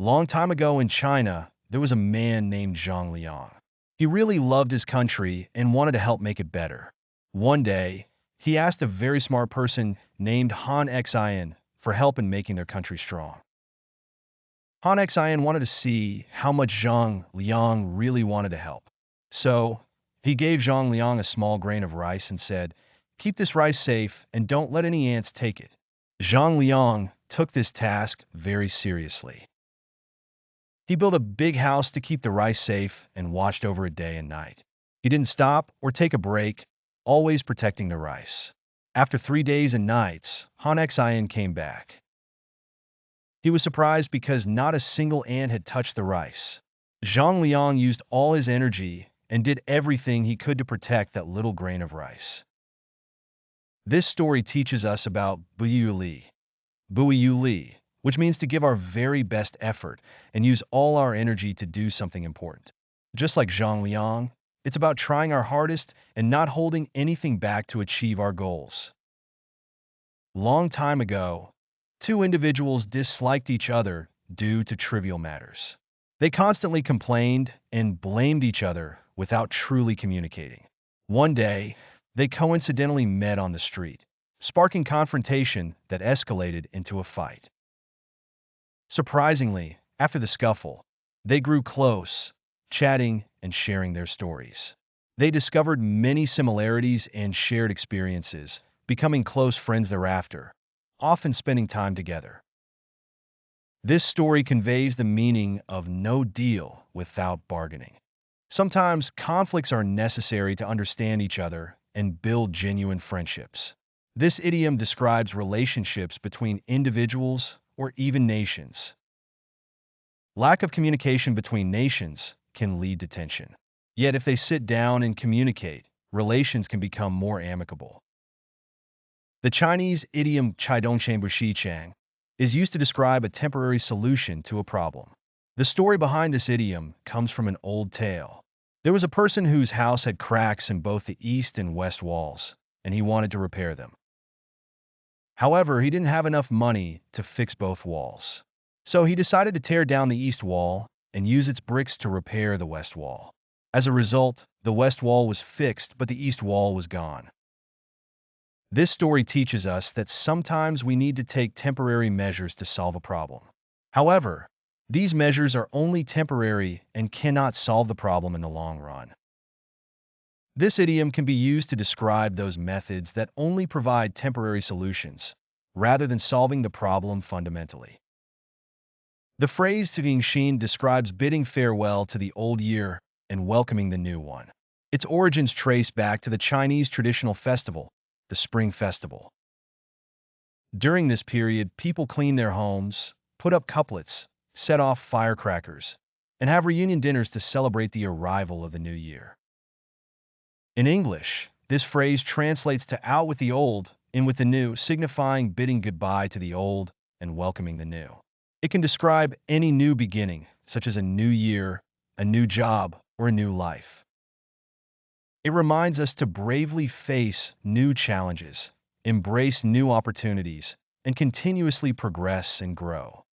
Long time ago in China, there was a man named Zhang Liang. He really loved his country and wanted to help make it better. One day, he asked a very smart person named Han Xian for help in making their country strong. Han Xian wanted to see how much Zhang Liang really wanted to help. So, he gave Zhang Liang a small grain of rice and said, "Keep this rice safe and don't let any ants take it." Zhang Liang took this task very seriously. He built a big house to keep the rice safe and watched over it day and night. He didn't stop or take a break, always protecting the rice. After 3 days and nights, Han Xian came back. He was surprised because not a single ant had touched the rice. Zhang Liang used all his energy and did everything he could to protect that little grain of rice. This story teaches us about 不遗余力, which means to give our very best effort and use all our energy to do something important. Just like Zhang Liang, it's about trying our hardest and not holding anything back to achieve our goals. Long time ago, two individuals disliked each other due to trivial matters. They constantly complained and blamed each other without truly communicating. One day, they coincidentally met on the street, sparking confrontation that escalated into a fight. Surprisingly, after the scuffle, they grew close, chatting and sharing their stories. They discovered many similarities and shared experiences, becoming close friends thereafter, often spending time together. This story conveys the meaning of no deal without bargaining. Sometimes conflicts are necessary to understand each other and build genuine friendships. This idiom describes relationships between individuals or even nations. Lack of communication between nations can lead to tension. Yet if they sit down and communicate, relations can become more amicable. The Chinese idiom拆东墙补西墙is used to describe a temporary solution to a problem. The story behind this idiom comes from an old tale. There was a person whose house had cracks in both the east and west walls, and he wanted to repair them. However, he didn't have enough money to fix both walls. So he decided to tear down the east wall and use its bricks to repair the west wall. As a result, the west wall was fixed, but the east wall was gone. This story teaches us that sometimes we need to take temporary measures to solve a problem. However, these measures are only temporary and cannot solve the problem in the long run. This idiom can be used to describe those methods that only provide temporary solutions, rather than solving the problem fundamentally. The phrase "辞旧迎新" describes bidding farewell to the old year and welcoming the new one. Its origins trace back to the Chinese traditional festival, the Spring Festival. During this period, people clean their homes, put up couplets, set off firecrackers, and have reunion dinners to celebrate the arrival of the new year. In English, this phrase translates to "out with the old, in with the new," signifying bidding goodbye to the old and welcoming the new. It can describe any new beginning, such as a new year, a new job, or a new life. It reminds us to bravely face new challenges, embrace new opportunities, and continuously progress and grow.